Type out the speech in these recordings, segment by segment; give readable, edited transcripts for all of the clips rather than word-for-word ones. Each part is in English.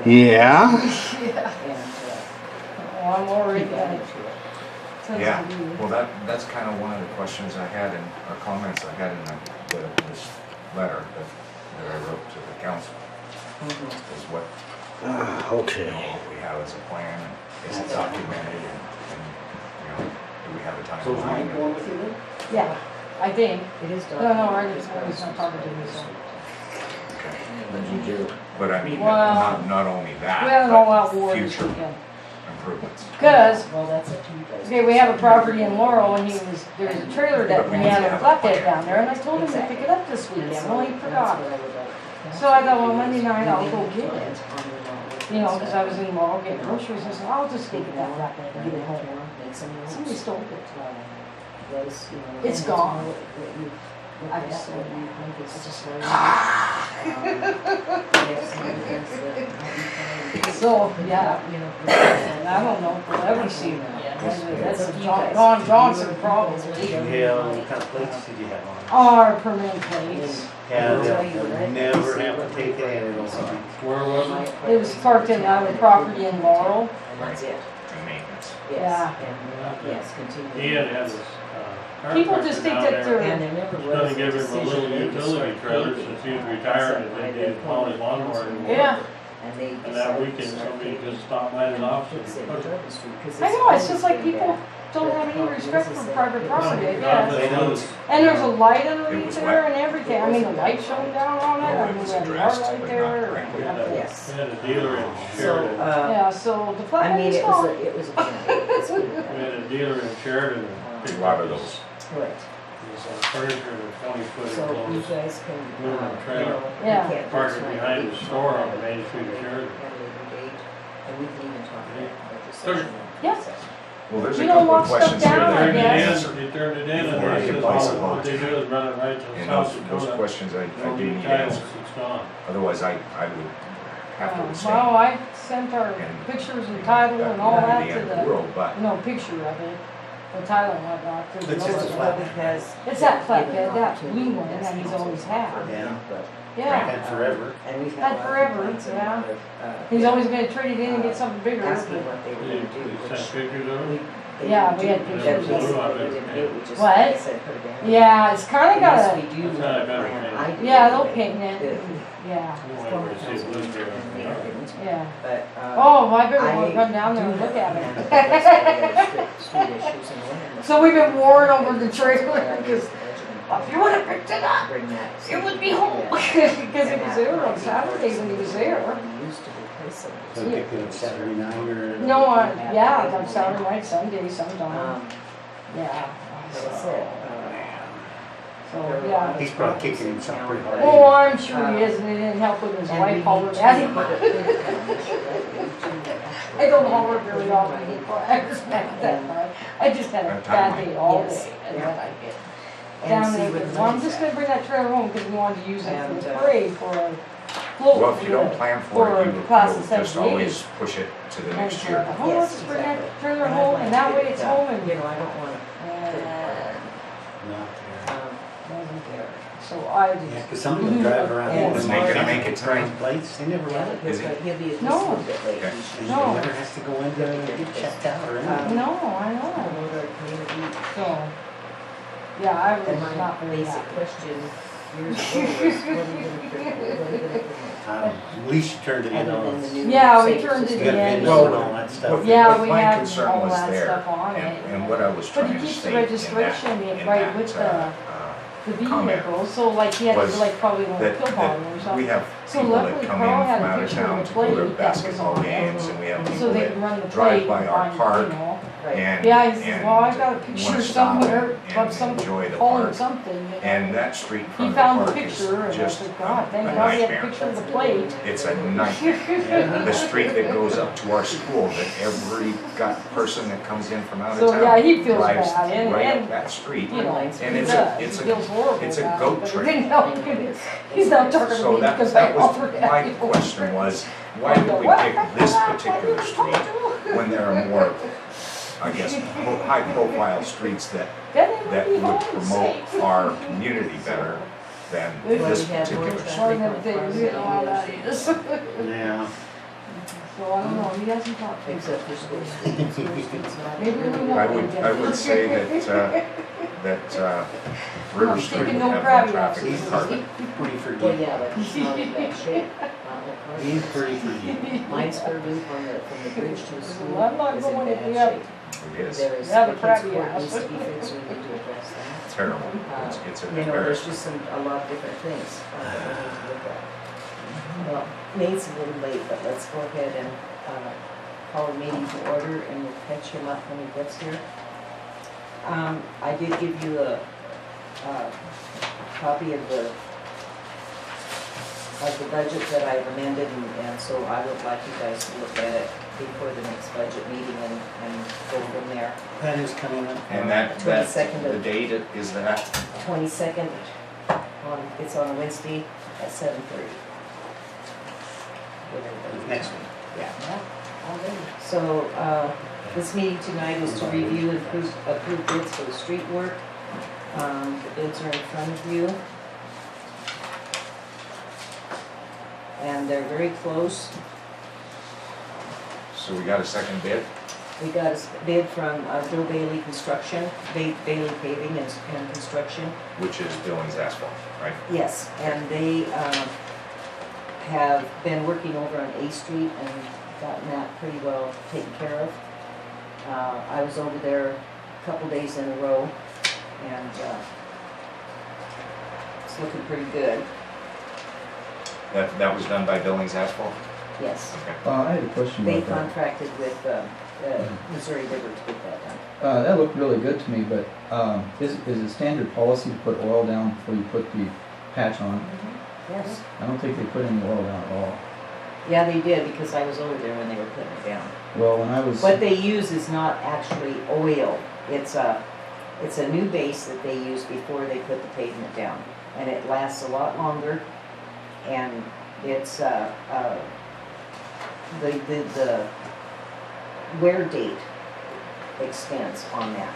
Yeah. Yeah. Oh, I'm already at it. Yeah, well, that's kind of one of the questions I had or comments I had in this letter that I wrote to the council. Is what, Okay. what we have as a plan, and is it documented, and do we have a So is Mike timeline? going with you then? Yeah, I think. It is No, dark. no, I just was not talking to me, so. Okay. What did you do? But I mean, Well, not only We had an that, all-out but war this future weekend. improvements. Because, Well, that's up to you guys. okay, we have a property in Laurel, and there was a trailer that we had a flatbed down there, and I told him to pick it up this weekend, well, he forgot. So I thought, well, Monday night I'll go get it. You know, because I was in Laurel getting groceries, I said, I'll just go get that flatbed and get it home. Somebody stole it. It's gone. I just said, so, yeah, I don't know if we'll ever see them again. That's a John Johnson problem. Yeah, what kind of plates did you have on? Our permanent plates. Yeah, they'll never have to take it in. Where was it? It was parked in our property in Laurel. And that's it. And maintenance. Yes, and, yes, continue. He had to have his, People just think that And they're, there never It's gonna was a give him a decision little made to utility start trailer paving. since he's retired and they didn't haul his lawnmower anymore. yeah. And they And that decided to weekend, start somebody paving. just stopped by the office Fix and it on put it. Pleasant Street, 'cause I it's know, it's just always like been people bad. don't have any respect for private property, I No, guess. they don't. And there's a light underneath was there wet. and everything. I mean, the light shone down on it. No, I it mean, was we had a yard addressed, light but there. not correctly. Yes. We had a dealer in So, Sheridan. Yeah, so the I flatbed mean, is it was gone. a, it was a, it's We been, had a dealer in Sheridan. A lot of those. correct. His furniture in a 20-foot So you enclosed. guys can, Moving you trailer. know, we Yeah. can't do Parked tonight, behind but the we store can on Main Street of have Sheridan. a later date, and we can even talk about the Sure. session. Yeah. Well, there's a You don't couple want of stuff questions down, here I that I need to guess. answer. They turned it in and Before I they can said, place a oh, what vote. they do is run it right to And South those Dakota. questions I No do need titles, answered. it's gone. Otherwise, I would have to abstain. Well, I sent our pictures and title and all that The to end of the the, world, but no, picture of it, the title and whatnot. to the It's just a notice. flat- Because. It's that given flatbed, an that opportunity blue to one ask that he's council always for had. Yeah. input. Yeah, And forever. And we've Had had a lot of forever, complaints and a yeah. lot of, he's always gonna trade it in and get something bigger. asking what they were You gonna do, you which sent pictures of we, it? they Yeah, didn't we had do. pictures That of was it. what we didn't do, we just What? said put it down. Yeah, it's kinda got Yes, a, we do. That's how I got like, it. I do yeah, they'll anyway. paint it, The yeah, Whenever I see the blue girl, and they you know. didn't, yeah. but, Oh, well, I better I run down there and do look at have it. that's why we got street issues and one. So we've been warring over the trailer, because if you would've picked it up, Bring that. it would be home. Because he was there on Saturdays when he was there. Used to replace some. So pick it up Saturday night or? No, yeah, like Saturday night, Sunday, sometime, yeah. Like I said, So, yeah. He's probably kicking himself pretty hard. Oh, I'm sure he is, and it didn't help with his wife hollering at him. I don't holler very often anymore, I respect that part. I just had a bad day all day, and then I get down there, well, I'm just gonna bring that trailer home, because we wanted to use it for the parade for a float. well, if you don't plan for it, you class of will just 78. always push it to the next And, year. oh, let's just bring that trailer home, and that way it's home, and, You know, I don't wanna, Not there. wasn't there. So I Yeah, just, because some of them drive around. And with it's not gonna them make it tonight. Plates, they never yeah, run it. he'll Is he? he'll be at least a No. little bit late. Okay. And No. he never has to go in to get checked out or anything. no, I know, Promote our community. so, yeah, I And was my not very basic happy. question years ago was, what are you gonna promote? At least you turned it in Other than on. the new Yeah, we safety turned it You system. got in. video and all that stuff. What- Yeah, what we my had concern all was that there, stuff on it. and what I was But trying he to keeps the state in registration that, right with the comment vehicle, so like he had to was like probably go that, pill bottle or that we something. have So people that luckily come Carl in had from a out of picture of town the to go to plate that was basketball on games, it. and we have So people they that can run the drive plate by and our find, park you know. Right. and, Yeah, he says, and well, I've got a picture wanna stop somewhere and of some enjoy the calling park. something, you know. And that street in He front of found the the park is picture and I just said, a God, thank God he had a nightmare. picture of the plate. It's a nightmare. The street that goes up to our school, that every person that comes in from out of So town yeah, he feels drives bad and, right up and that street. you know, And he it's does. it's He feels horrible it's a about goat it, but trail. he didn't help it. He's not talking to So me that because I was offered my him. question was, why did we pick this particular street when there are more, I guess, high profile streets that would promote our community better than this particular One street? of them things, you know how that is. Yeah. So I don't know, he hasn't talked to me. Except for school streets. School streets not Maybe we really won't. I would say that River I'm Street thinking would no have crabby more traffic houses. than Carpet. Pretty Well, forgiving. yeah, but he's not in bad shape. Not like ours. He's pretty forgiving. Mine's for loop on from the bridge to the school Well, I'm not is in going if bad we have- shape. It is There is, Yeah, the the kids' crabby court house. needs to be fixed, we need to address that. terrible. It's an You know, there's embarrassment. just a lot of different things that we need to look at. Well, Nate's a little late, but let's go ahead and call a meeting to order and we'll catch him up when he gets here. I did give you a copy of the budget that I've amended, and so I would like you guys to look at it before the next budget meeting and go from there. That is coming up. And that's 22nd the of- date is that? 22nd, it's on a Wednesday at 7:30. Next week. Yeah. So, this meeting tonight is to review and approve bids for the street work. The bids are in front of you. And they're very close. So we got a second bid? We got a bid from Bill Bailey Construction, Bailey Paving and Construction. Which is Billings Asphalt, right? Yes, and they have been working over on A Street and gotten that pretty well taken care of. I was over there a couple days in a row, and it's looking pretty good, That was done by Billings Asphalt? yes. Okay. I had a question They about that. contracted with Missouri River to get that done. That looked really good to me, but is it standard policy to put oil down before you put the patch on? Yes. I don't think they put any oil down at all. Yeah, they did, because I was over there when they were putting it down. Well, when I was, What they use is not actually oil. It's a new base that they use before they put the pavement down. And it lasts a lot longer, and it's, the wear date extends on that.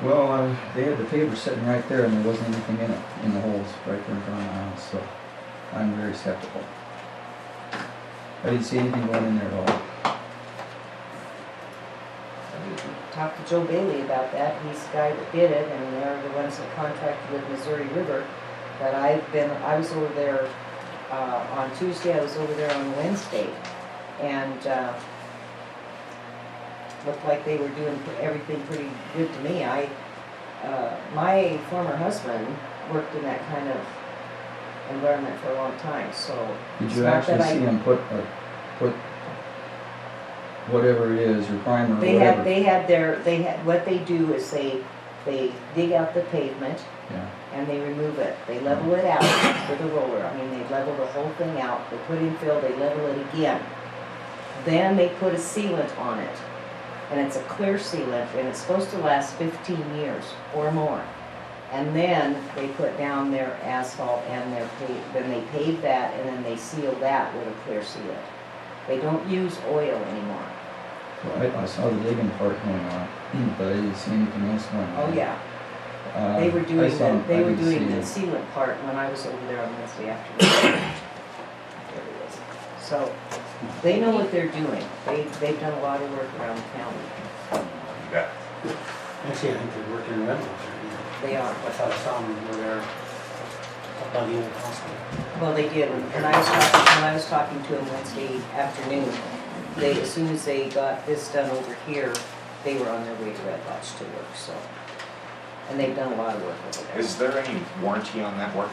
well, they had the paver sitting right there and there wasn't anything in it, in the holes right there in front of my house, so I'm very skeptical. I didn't see anything going in there at all. Talked to Joe Bailey about that. He's the guy that did it, and they're the ones that contracted with Missouri River. But I was over there on Tuesday, I was over there on Wednesday, and looked like they were doing everything pretty good to me. My former husband worked in that kind of environment for a long time, so. Did it's you not actually that I- see them put whatever it is, or primer or They whatever? what they do is they dig out the pavement Yeah, and they remove it. They level it out with a roller. I mean, they level the whole thing out. They put in fill, they level it again. Then they put a sealant on it. And it's a clear sealant, and it's supposed to last 15 years or more. And then they put down their asphalt and then they pave that, and then they seal that with a clear sealant. They don't use oil anymore. well, I saw the digging part going on, but I didn't see anything else going on. Oh, yeah. They were I doing saw- I they were didn't doing see the it. sealant part when I was over there on Wednesday afternoon. There it is. So, they know what they're doing. They've done a lot of work around the county. You bet. Actually, I think they're working in Redlands right now. They are. I thought I saw them over there up by the old hospital. Well, they did. When I was talking to them Wednesday afternoon, as soon as they got this done over here, they were on their way to Red Lodge to work, so. And they've done a lot of work over there. Is there any warranty on that work?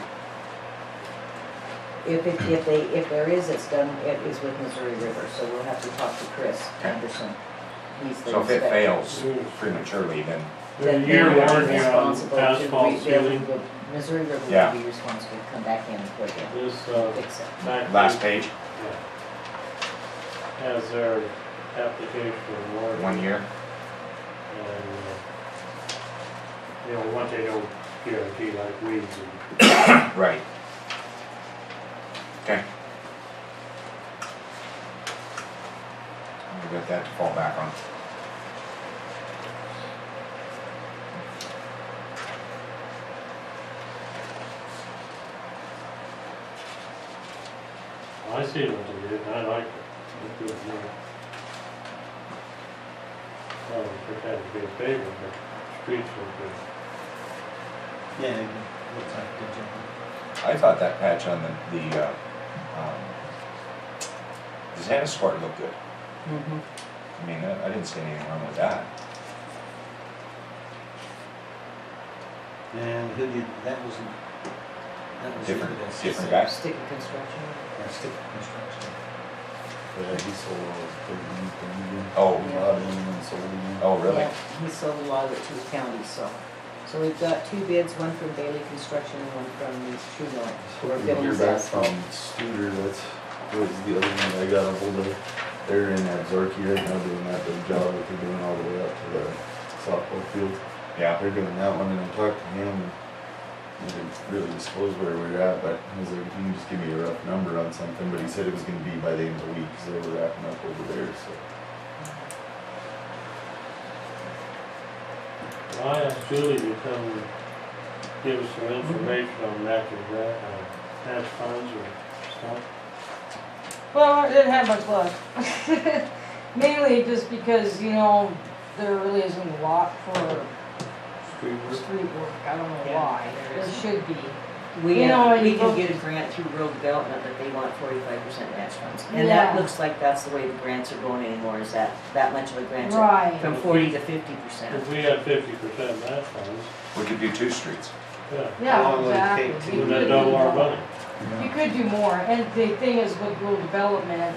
If there is, it is with Missouri River, so we'll have to talk to Chris Anderson. He's the So if it inspector. fails prematurely, then Then Year they're warranty on responsible to asphalt rebuild. sealing. Missouri River Yeah. will be responsible to come back in and put it in, This, fix it. back. last page, Yeah. Has their application for warranty. 1 year. And, one they don't guarantee like weeds and. Right. Okay. We got that to fall back on. I see what they did, and I like it. Look good, yeah. Well, it had to be a favor, but streets look good. Yeah, it looks like a good job. I thought that patch on the tennis court looked good. Mhm. I mean, I didn't see anything wrong with that. And who did, that was Different- who that- different guy. Sticky construction. Stick construction. But he sold all his equipment, Oh. he bought in and sold in. Oh, really? Yeah, he sold a lot of it to the county, so. So we've got 2 bids, one from Bailey Construction and one from True North. We're Hear building back asphalt. from Studer, that's, was the other one I got a hold of. They're in Absarkey right now doing that big job that they're doing all the way up to the softball field. Yeah. They're doing that one, and I talked to him, and he didn't really disclose where we're at, but he was like, you can just give me a rough number on something, but he said it was gonna be by the end of the week, because they were wrapping up over there, so. I asked Julie to come give us some information on matching match funds or stuff. Well, I didn't have much luck. Mainly just because, you know, there really isn't a lot for Street work. street work. I don't know Yeah, why. there There isn't. should be. We, You know, we you can go- get a grant through rural development that they want 45% match funds. And that Yeah. looks like that's the way the grants are going anymore, is that much of a grant? Right. From 40 to 50%. If we had 50% match funds, We could do 2 streets. yeah, How Yeah, long would it exactly. take to- You wouldn't that could double do our more. money? You could do more, and the thing is with rural development,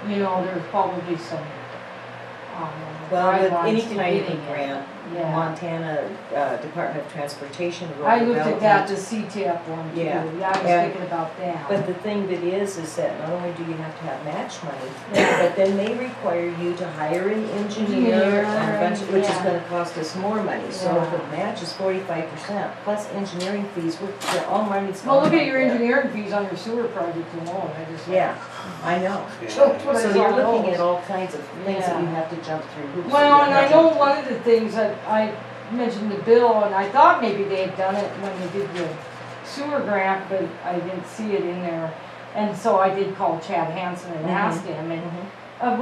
you know, there's probably some, Well, with guidelines any to kind of getting a it. grant, Yeah. Montana Department of Transportation, rural I looked at that, development. the CTF one too. Yeah. Yeah, I was Yeah. thinking about that. But the thing that is that not only do you have to have match money, Yeah. but then they require you to hire an engineer Engineer, and a bunch, which is yeah. gonna cost us more money. So if Yeah. the match is 45% plus engineering fees, we're all money's Well, look going at your right there. engineering fees on your sewer project alone, I just. Yeah, I know. So what I So saw you're looking those. at all kinds of things that you Yeah. have to jump through hoops. Well, that and you I have to know jump one of the things that I mentioned to Bill, and I thought maybe they had done it when they did the sewer grant, but I didn't see it in there. And so I did call Chad Hansen and Mhm. asked him, and Mhm.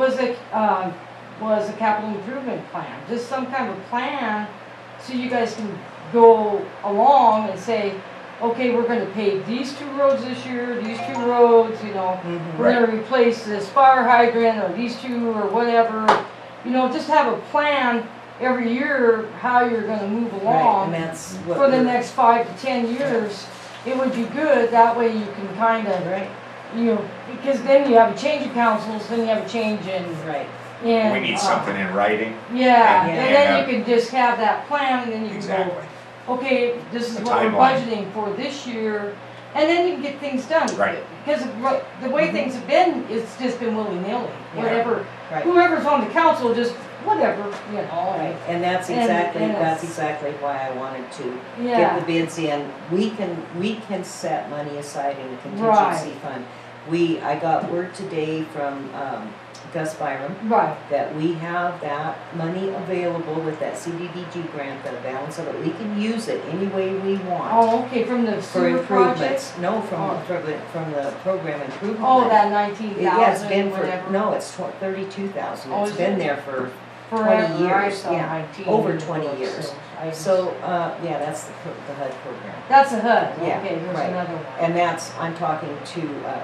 was a capital improvement plan, just some kind of a plan, so you guys can go along and say, okay, we're gonna pave these 2 roads this year, these 2 roads, you know, Mhm. we're gonna replace this fire hydrant or these 2 or whatever. You know, just have a plan every year how you're gonna move Right, and along that's what for the we're- next 5 to 10 years. It would be good, that way you can kind of, Right, you know, because then you have a change of councils, then you have a change right. in. We need something in writing. Yeah, Yeah. and then you can just have that plan and then you can Exactly. go, okay, this is A what we're timeline. budgeting for this year. And then you can get things done. Right. Because the way things have been, it's just been willy-nilly. Yeah. Whatever, Right. whoever's on the council, just whatever, you know. Right, and that's And- exactly, and that's it's- exactly why I wanted to Yeah. get the bids in. We can set money aside in a contingency fund. I got word today from, Gus Byram Right, that we have that money available with that CDBG grant, the balance of it. We can use it any way we want oh, okay, from the for sewer project? improvements. No, Oh. from the program improvement. Oh, that 19,000, Yeah, it's been for, whatever. no, it's 32,000. Oh, It's is been it? there for Forever, 20 I years, saw yeah, 19 over before, 20 years. I- So, yeah, that's the HUD program. That's a HUD, Yeah, okay, here's right. another one. And that's, I'm talking to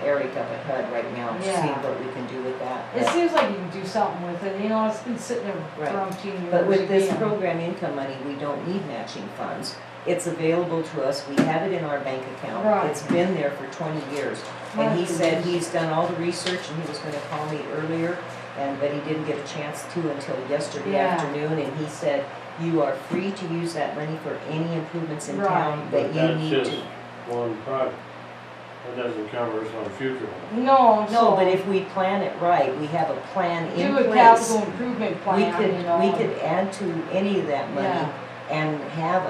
Eric up at HUD right now, Yeah. seeing what we can do with that. It But- seems like you can do something with it, you know, it's been sitting there Right. for umpteen years. But with this again. program income money, we don't need matching funds. It's available to us, we have it in our bank account. Right. It's been there for 20 years. And he Right. said he's done all the research and he was gonna call me earlier, but he didn't get a chance to until yesterday Yeah. afternoon. And he said, you are free to use that money for any improvements in Right. town that But you that's need just to. one project. That doesn't cover us on future ones. No, No, so but if we plan it right, we have a plan in do a place. capital improvement We plan, you know. we could add to any of that money Yeah. and have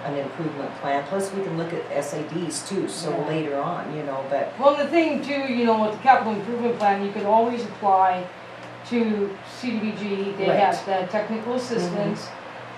an improvement plan. Plus, we can look at SADs too, so Yeah. later on, you know, but, Well, the thing too, you know, with the capital improvement plan, you can always apply to CDBG, they Right. have the technical assistance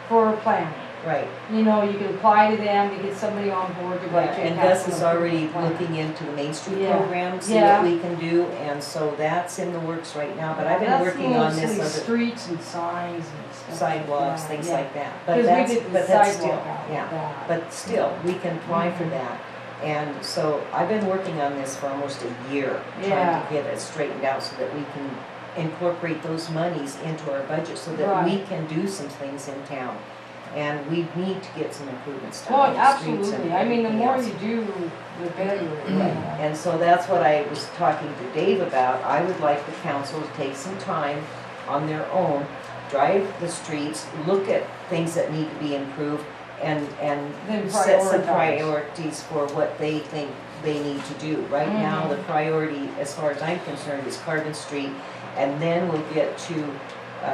for planning. Right, You know, you can apply to them to get somebody on board to write you a and capital Gus is already improvement plan. looking into the Main Street Yeah. program, see Yeah. what we can do, and so that's in the works right now, but I've been That's working on this mostly other streets and signs and stuff. sidewalks, Yeah, things yeah. like that. But Because we that's, did the but that's sidewalk still, out yeah. with that. But still, we can apply for that. And so I've been working on this for almost a year, trying Yeah. to get it straightened out so that we can incorporate those monies into our budget so that we Right. can do some things in town. And we need to get some improvements done Well, on the streets and absolutely. I mean, the everything more else. you do, the better. you know. And so that's what I was talking to Dave about. I would like the council to take some time on their own, drive the streets, look at things that need to be improved, and Then set some prioritize. priorities for what they think they need to do. Right now, Mhm. the priority, as far as I'm concerned, is Carbon Street, and then we'll get to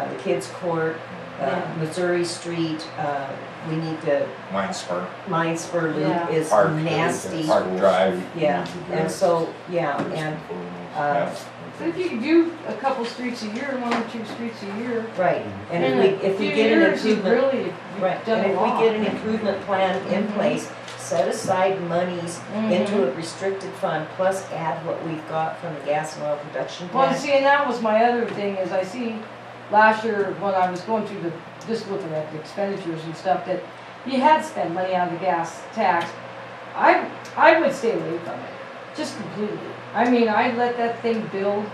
the Kids Court, Yeah. Missouri Street, we need to, Mine Spur, Mine Spur Loop Yeah. is Park, nasty. Park Drive. Yeah, and so, yeah, and, Yeah. But if you could do a couple streets a year, 1 or 2 streets a year. right, and in if we a few get an years, you've improvement, really, right, you've done and a if lot. we get an improvement plan in place, set aside monies into a restricted fund, plus add what we've got from the gas and oil production Well, plant. see, and that was my other thing, is I see last year when I was going through just looking at the expenditures and stuff, that you had spent money on the gas tax. I would stay away from it, just completely. I mean, I'd let that thing build.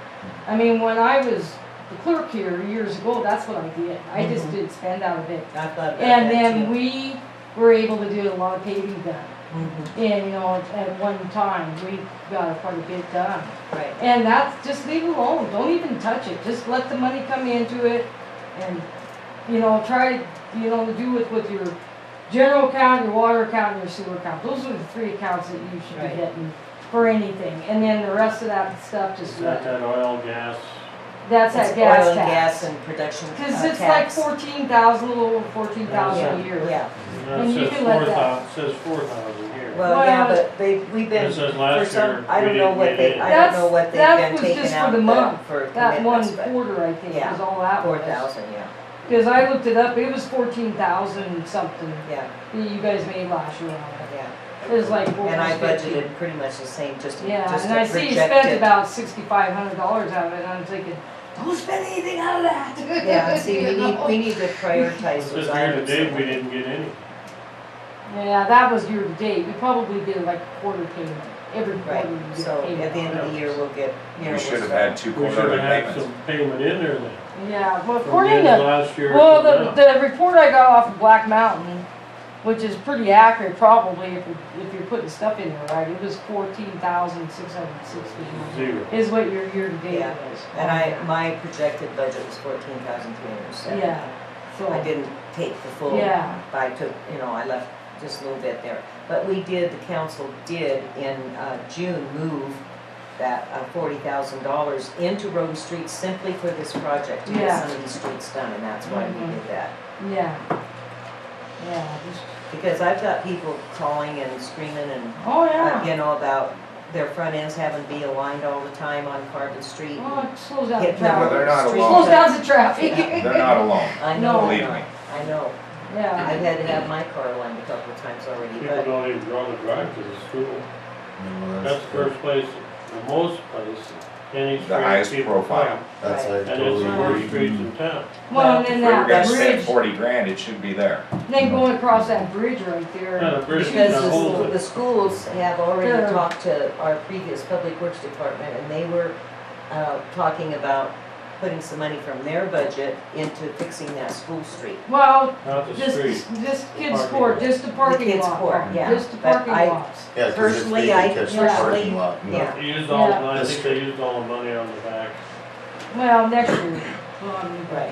I mean, when I was the clerk here years ago, that's what I did. I just Mhm. didn't spend out of it. I thought about And that then too. we were able to do a lot of paving done. Mhm, And, you know, at one time, we got quite a bit done. right, And that's, just leave it alone, don't even touch it, just let the money come into it and, you know, try, you know, to do it with your general account, your water account, and your sewer account. Those are the 3 accounts that you should Right. be getting for anything. And then the rest of that stuff, Is just that let, that oil, gas? that's it's that gas oil and tax. gas and production Cause it's like tax. 14,000, a little over 14,000 Yeah, a year. yeah, No, And it you says can let 4,000, it says 4,000 here. well, yeah, Well, but we've been, It says for last some, year, I we don't know didn't what get they, any. I don't know what That they've was been just taking for out the month. for That one commitments, but quarter, I think, Yeah. was all that was. 4,000, yeah, Cause I looked it up, it was 14,000 something yeah, that you guys made last year on it. yeah. It was like And I almost 50. budgeted pretty much the same, just Yeah, just and a I see you spent projected. about $6,500 out of it, and I'm thinking, don't spend anything out of that. Yeah, see, You know? we need to prioritize It those says year to items. date, we didn't get any. Yeah, that was year to date, we probably did like a quarter payment, every Right, quarter you get so payment. at the end of the year, we'll get, you know. We should we'll have start- had 2 We should quarterly have had payments. some payment in there then. Yeah, well, From according the end of to, last year well, to now. the report I got off of Black Mountain, which is pretty accurate probably if you're putting stuff in there right, it was 14,660 Zero. is what your year to date Yeah. was. And my projected budget was 14,370. Yeah, so. I didn't take the full, Yeah. I took, I left just a little bit there. But the council did in June move that $40,000 into road and streets simply for this project, to get Yeah. some of these streets done, and that's why we Mhm. did that. Yeah. Yeah, just, Because I've got people calling and screaming and, oh yeah. about their front ends having to be aligned all the time on Carbon Street. Oh, it slows down the Hitting Well, they're traffic. not street. alone. Slows down the traffic. They're not alone. I No. know, Believe me. I know. Yeah. I've had to have my car aligned a couple of times already, People but, don't even draw the drive to the school. No, That's the first place, the most place, any The street highest people profile. come. That's, I Right. And it's totally the worst agree. streets in town. Well, and then If we were that gonna spend bridge, 40 grand, it should be there. then going across that bridge right there. Yeah, the bridge is because not the holding. the schools have already Yeah. talked to our previous public works department, and they were talking about putting some money from their budget into fixing that school street. Well, Not the just street. kids Parking court, lot. just the parking kids' lot. court, yeah. Just the But parking I- lots. Yeah, 'cause if Personally, they I can catch the personally- parking lot, yeah. They used all, Yeah. I think they used all the money on the back. Well, next year. Well, I mean, Right.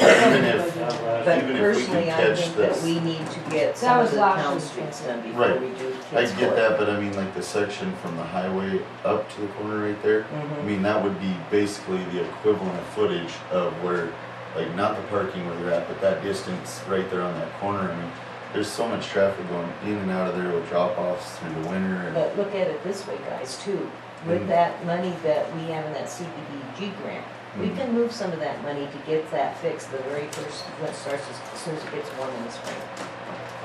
Even if- That last But Even if we personally, could I catch think that this. we need to get That some of was the last town year's streets budget. done before Right. we do I kids' get court. that, but I mean, like the section from the highway up to the corner right there, I Mhm. mean, that would be basically the equivalent footage of where, like, not the parking where they're at, but that distance right there on that corner. I mean, there's so much traffic going in and out of there with drop-offs through the winter and, But look at it this way, guys, too. With Mhm. that money that we have in that CDBG grant, we Mhm. can move some of that money to get that fixed the very first, when it starts, as soon as it gets warm in the spring.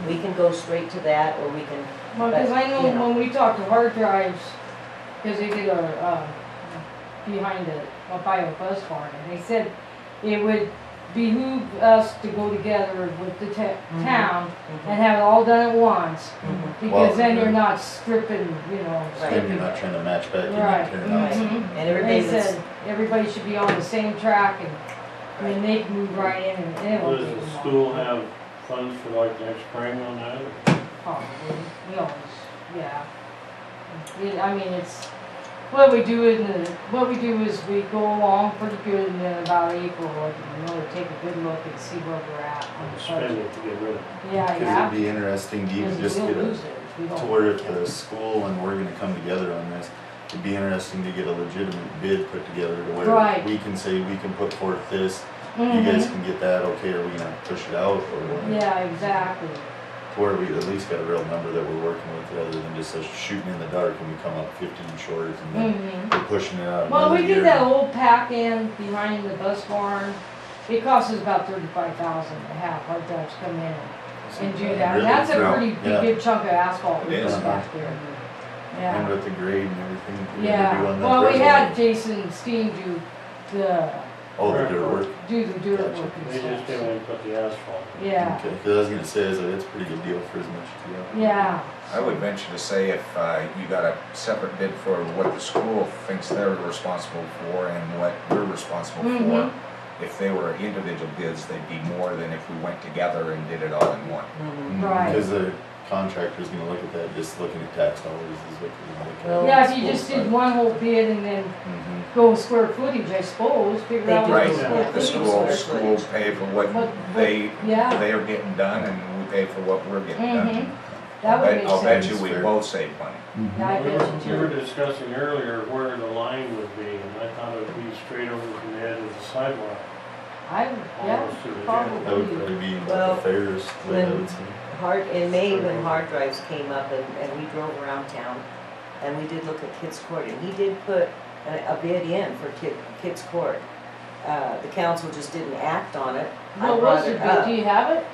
We can go straight to that, or we can, Well, because I know But, you know. when we talked to hard drives, because they did our, behind the Ohio bus barn, and they said it would behoove us to go together with the town and have it all done at once, because Well, then you're yeah. not stripping, you know. Right. Then you're not trying to match back in Right. and turn out. Right. Mhm. and They everybody was, said everybody should be on the same track, and then they can move right in, and it won't Does take the them long. school have funds for like next spring on that? or- Probably, we always, yeah. I mean, it's, what we do is we go along pretty good, and then about April, like, you know, take a good look and see where we're at on the Spend budget. it to get rid of it. Yeah, Because yeah. it'd be interesting to even Because just we'll get a, lose it if we to don't. where if the school and we're gonna come together on this, it'd be interesting to get a legitimate bid put together to where Right. we can say, we can put forth this, you Mhm. guys can get that, okay, are we gonna push it out, or what? Yeah, exactly. To where we at least got a real number that we're working with, rather than just us shooting in the dark and we come up 15 short, and then Mhm. we're pushing it out Well, another we year. did that old pack in behind the bus barn. It cost us about 35,000 to have hard drives come in and do that. And Really? that's a No. pretty Yeah. good chunk of asphalt It we is. put back there. And Yeah. with the grade and everything. we had to do Yeah. on that Well, we first had one. Jason Steen All the dirt work. do the dirt Gotcha. work They and just stuff. came in and put the asphalt. Yeah, Okay, 'cause I was gonna say, it's a pretty good deal for as much as you got. yeah. I would venture to say if you got a separate bid for what the school thinks they're responsible for and what we're responsible Mhm. for, if they were individual bids, they'd be more than if we went together and did it all in one. Right. Because the contractor's gonna look at that, just looking at tax dollars is what they're gonna look at. Well, Yeah, if you just did one whole bid and then Mhm. go square footage, I suppose, figure They out do what Right, the square Yeah. the footage school is. pay for what What- they Yeah, are getting done, and we pay for what we're getting done. mhm. That would make I'll bet sense. you we Fair. both save money. Yeah, I We bet were, you we were too. discussing earlier where the line would be, and I thought it would be straight over from the edge of the sidewalk, Yeah, almost to the gym. That would probably. probably be Well, the fairest way I would say. in May, when hard drives came up and we drove around town, and we did look at Kids Court, and he did put a bid in for Kids Court. The council just didn't act on it. I What brought was it it, up. do you have it?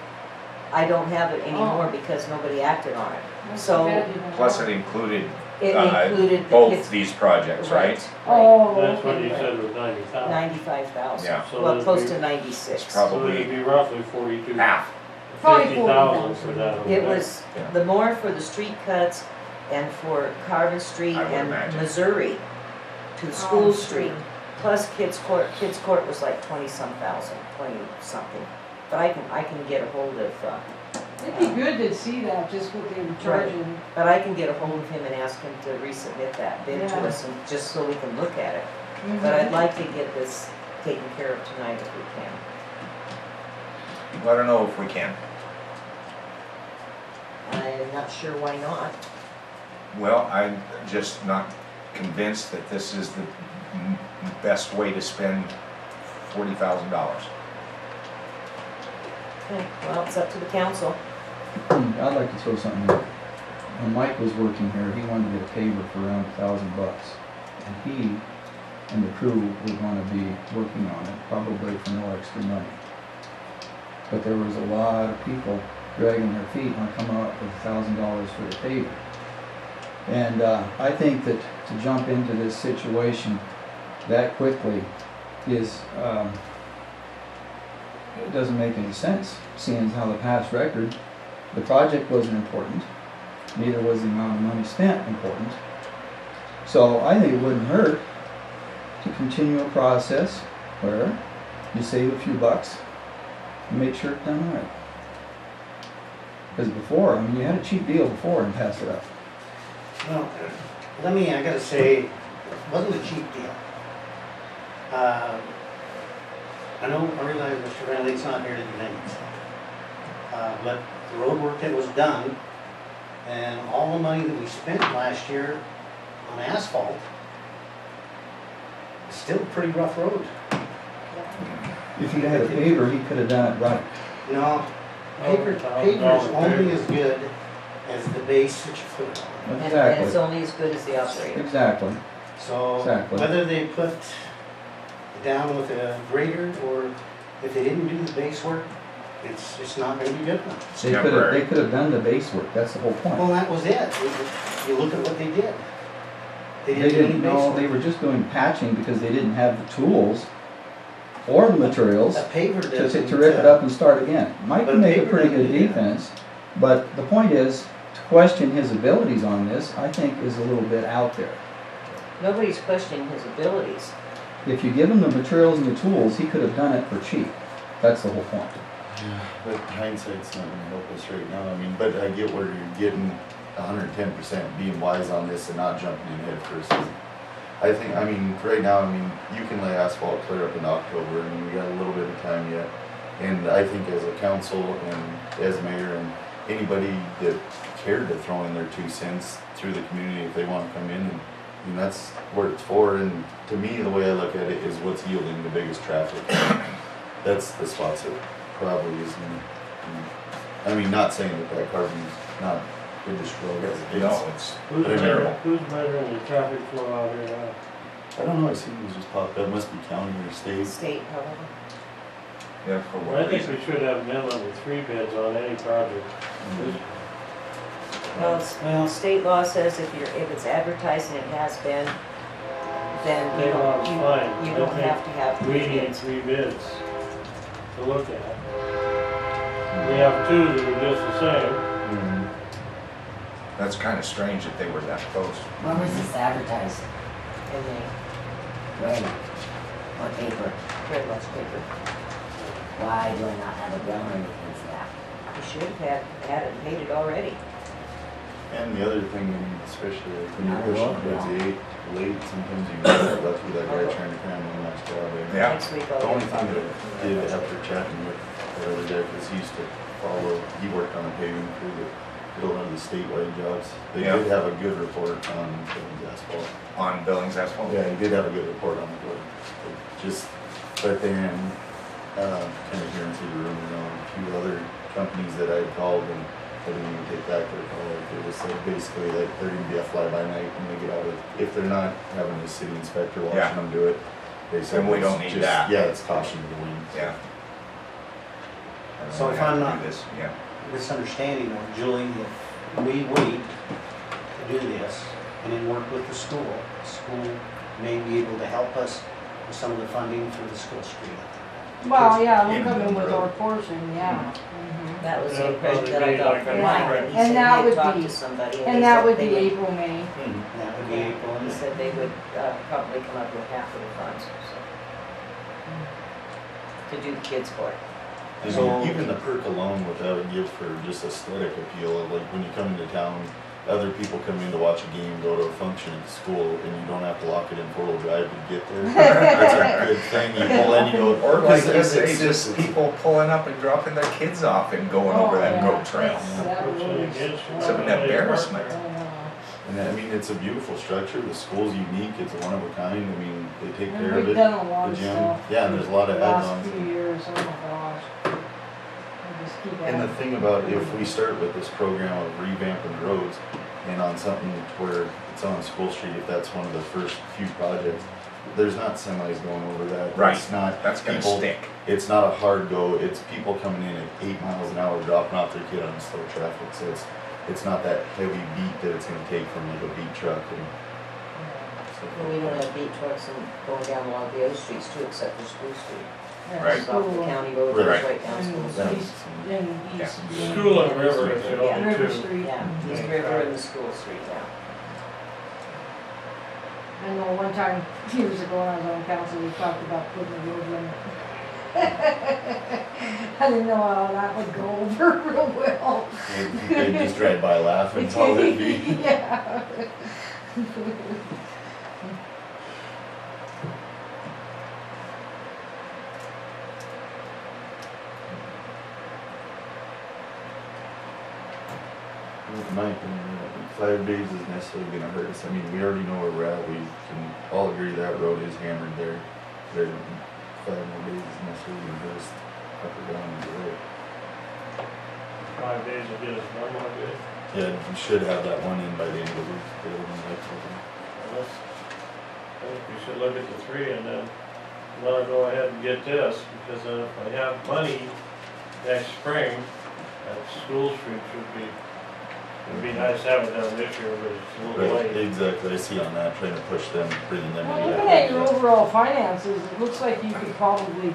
I don't have it anymore Oh. because nobody acted on it. That's So- too bad you don't Plus have it included It included the both kids. these projects, right? Oh, That's what okay. you said was 90,000. 95,000. Yeah. So Well, it'd close be- to It's 96. So it'd probably be roughly 42. half. Probably 50,000 for 40,000. that. over It there. was Yeah. the more for the street cuts and for Carbon Street I would and imagine. Missouri to the Oh, school sure. street. Plus Kids Court. Kids Court was like 20-some thousand, 20 something. But I can get a hold of, It'd be good to see that, just what they were charging. but I can get a hold of him and ask him to resubmit that bid to Yeah. us, and just so we can look at it. Mhm. But I'd like to get this taken care of tonight if we can. Let her know if we can. I'm not sure why not. Well, I'm just not convinced that this is the best way to spend $40,000. Okay, well, it's up to the council. I'd like to throw something in. When Mike was working here, he wanted to get a paver for around $1,000. And he and the crew were gonna be working on it, probably for no extra money. But there was a lot of people dragging their feet on coming up with $1,000 for the paver. And I think that to jump into this situation that quickly is, it doesn't make any sense, seeing as how the past record, the project wasn't important, neither was the amount of money spent important. So I think it wouldn't hurt to continue a process where you save a few bucks and make sure it's done right. Because before, I mean, you had a cheap deal before and passed it up. Well, I gotta say, it wasn't a cheap deal. I realize Mr. Van Leek's not here tonight. But the road work that was done and all the money that we spent last year on asphalt, it's still a pretty rough road. If he had a paver, he could have done it right. No, paper is only as good as the base that you put it on. And it's Exactly, only as good as the operator. exactly. So Exactly. whether they put it down with a grader or if they didn't do the base work, it's not gonna be good enough. They could have done the base work, that's the whole Well, point. that was it. You look at what they did. They They didn't do any didn't base know, work. they were just doing patching because they didn't have the tools or the materials A paver doesn't. to rip it up and start again. Mike But can make a paper pretty doesn't good do that. defense, but the point is, to question his abilities on this, I think is a little bit out there. Nobody's questioning his abilities. If you give him the materials and the tools, he could have done it for cheap. That's the whole point. But hindsight's not gonna help us right now, I mean, but I get where you're getting 110% being wise on this and not jumping in head first. I think, I mean, right now, I mean, you can lay asphalt clear up in October, I mean, we got a little bit of time yet. And I think as a council and as mayor and anybody that cared to throw in their 2 cents through the community, if they wanna come in, and that's what it's for, and to me, the way I look at it is what's yielding the biggest traffic. That's the spots that probably isn't, I mean, not saying that carbon's not good to destroy, No, it's Who's terrible. measuring the traffic flow out here now? I don't know, I seen it just popped up, must be county or state. State, however. Yeah, for Well, I what think reason? we should have a minimum of 3 bids on any project. Well, state law says if it's advertised and it has been, then you State law don't, is you fine. you I don't think have to have We three need bids. 3 bids to look at. We have 2 that are just the same. Mhm. That's kind of strange that they were that close. When was this advertised? And they, When? What paper? very much paper. Why do I not have a bill or anything for that? You should have had it, made it already. And the other thing, I mean, especially like when I you're pushing will, towards yeah. the 8, late, sometimes you get lucky that guy trying to cram one last job in. Yeah. Next week I'll The only get thing that a I did after chatting with the other guy, because he used to follow, he worked on the paving crew that did a lot of the statewide jobs. They Yeah. did have a good report on Billings asphalt. On Billings asphalt? Yeah, he did have a good report on the road. Just, but then, kind of hearing through the rumor on a few other companies that I called and I didn't even take back their call. Like, they just said basically like they're gonna be a fly-by-night when they get out of, if they're not having a city inspector watching Yeah. them do it. They said Then we it's don't need just- that. Yeah, it's caution to the wind. Yeah. So We if have I'm to not- do this, yeah. Misunderstanding of Julie, if we wait to do this and then work with the school may be able to help us with some of the funding for the school street. Well, yeah, In we'll come in the with road. our portion, yeah. Mhm. That was That'll the impression that I probably be got like from a Mike, contract. and he And said that he would had talked be- to somebody. And they that said would they be April, May. That would be April. He said they would probably come up with half of the funds, so. To do the kids' court. And So- even the perk alone, what that would give for just aesthetic appeal, of like when you come into town, other people come in to watch a game, go to a function at school, and you don't have to lock it in 4-wheel drive to get there. That's a good thing, you pull in, you go. Or like 'cause you as say, it just sits- people pulling up and dropping their kids off and going over that Oh, yeah. goat trail. That Unfortunately, was- against you. It's an embarrassment. And I mean, it's a beautiful structure, the school's unique, it's one of a kind, I mean, they take care And of we've it. done a lot The of gym, stuff. yeah, and there's a lot of the last add-ons. few years, oh my gosh. I just keep And the adding. thing about if we start with this program of revamping roads and on something where it's on School Street, if that's one of the first few projects, there's not semis going over that. Right. It's not That's gonna people- stick. It's not a hard go, it's people coming in at 8 miles an hour, dropping off their kid on slow traffic, so it's not that heavy beat that it's gonna take from like a beat truck and. Well, we don't have beat trucks and going down a lot of the other streets too, except for School Street. Yeah, Right. It's off the school. county road, goes Right. right down School And Street. east, then east. Yeah. School and River is the Yeah. only River 2. Street. Yeah, East Yeah. River and the School Street, yeah. I know one time, years ago, when I was on council, we talked about putting a road limit. I didn't know how that would go over real well. They just drive by laughing, it's all it'd be. Yeah. In my opinion, I don't think 5 days is necessarily gonna hurt us. I mean, we already know where we're at. We can all agree that road is hammered there. There, 5 more days is necessarily gonna hurt us up or down the road. 5 days will get us 1 more day. Yeah, we should have that one in by the end of the week. The other one next week. Unless, I think we should look at the 3 and then wanna go ahead and get this, because if I have money next spring, that School Street it'd be nice to have it done this year, but it's a little Right, late. exactly, I see on that, trying to push them, bringing them Well, into looking that. at your overall finances, it looks like you could probably,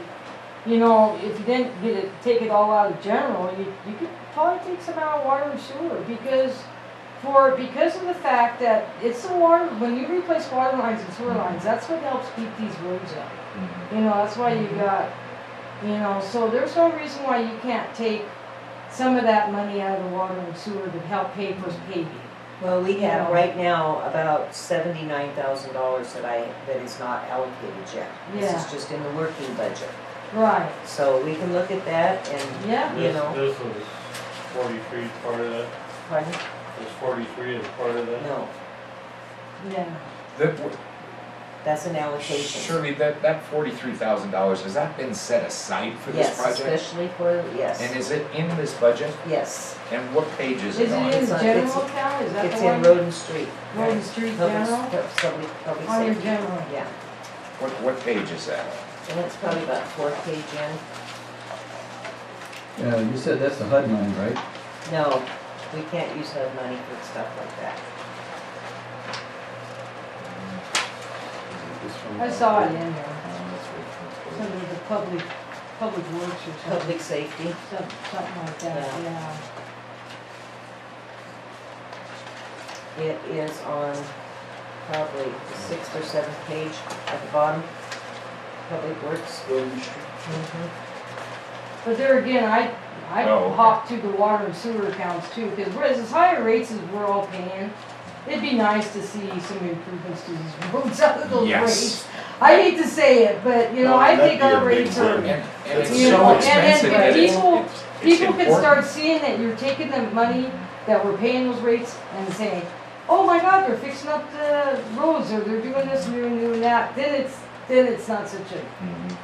you know, if you didn't take it all out of general, you could probably take some out of water and sewer, because of the fact that it's the water, when you replace water lines and sewer lines, that's what helps keep these roads up. Mhm. You know, that's why you got, you know, so there's no reason why you can't take some of that money out of the water and sewer to help pay for paving. Well, we have Yeah. right now about $79,000 that is not allocated yet. This Yeah. is just in the working budget. Right, So we can look at that and, yeah, you know. This was 43 part of that, pardon? this 43 is part of that. No, yeah. that's an allocation. Surely that $43,000, has that been set aside for this Yes, project? especially for, yes, And is it in this budget? yes. And what page is Is it it on? in It's on- general it's- account, is that It's the in one? Road and Street. Road and Street Public- general? Public On your safety. general. Yeah, What page is that? and it's probably about fourth page in. Yeah, you said that's the HUD money, right? No, we can't use HUD money for stuff like that. This one? I saw it in there, That's right, some of the public works or something, Public safety. something like that, Yeah. yeah. It is on probably the 6th or 7th page at the bottom. Public Works. Mhm. But there again, I Oh, okay. hopped to the water and sewer accounts too, because whereas as higher rates as we're all paying, it'd be nice to see some improvements to these roads out of those Yes. rates. I hate to say it, but you know, Well, I that'd think be a our big rates win. are, And it's you so know, expensive and that it's people can important. start seeing that you're taking the money that we're paying those rates and saying, oh my God, they're fixing up the roads, or they're doing this and they're doing that, then it's not such a Mhm.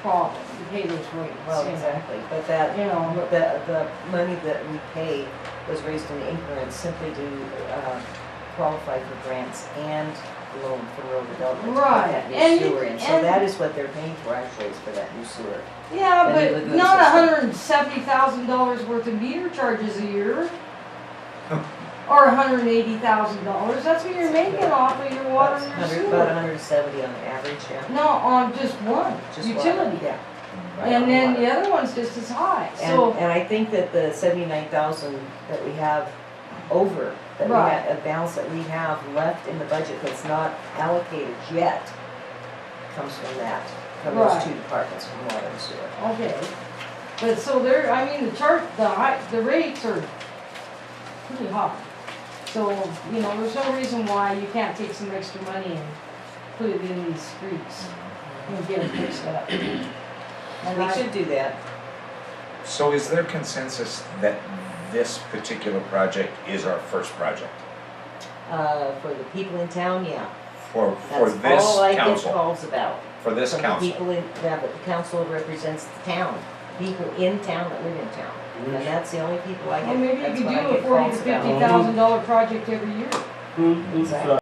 problem to pay those rates. Well, you know. exactly, but that, You know. the money that we pay was raised in increments simply to qualify for grants and loan for rural development. to put Right, that new and you- sewer in. So and- that is what they're paying for actually, is for that new sewer. Yeah, the but lagoon not system. $170,000 worth of meter charges a year. Or $180,000, that's what you're making off of your water and your About sewer. 170 on average, yeah. No, on just one Just one, utility. Yeah. Right, And on then water. the other one's just as high, And, so, and I think that the 79,000 that we have over, that we Right. have, a balance that we have left in the budget that's not allocated yet, comes from that, from those Right. two departments, from water and sewer. okay. But so there, I mean, the rates are pretty high. So, you know, there's no reason why you can't take some extra money and put it in these streets and get them fixed up. And We I- should do that. So is there consensus that this particular project is our first project For the people in town, yeah. for That's this all I get council? calls about. For this From the council? people in, yeah, but the council represents the town, people in town that live in town. And that's the only people I Well, get, maybe you that's could what do I a get $40,000 calls to about. $50,000 project every year. Who's, Exactly.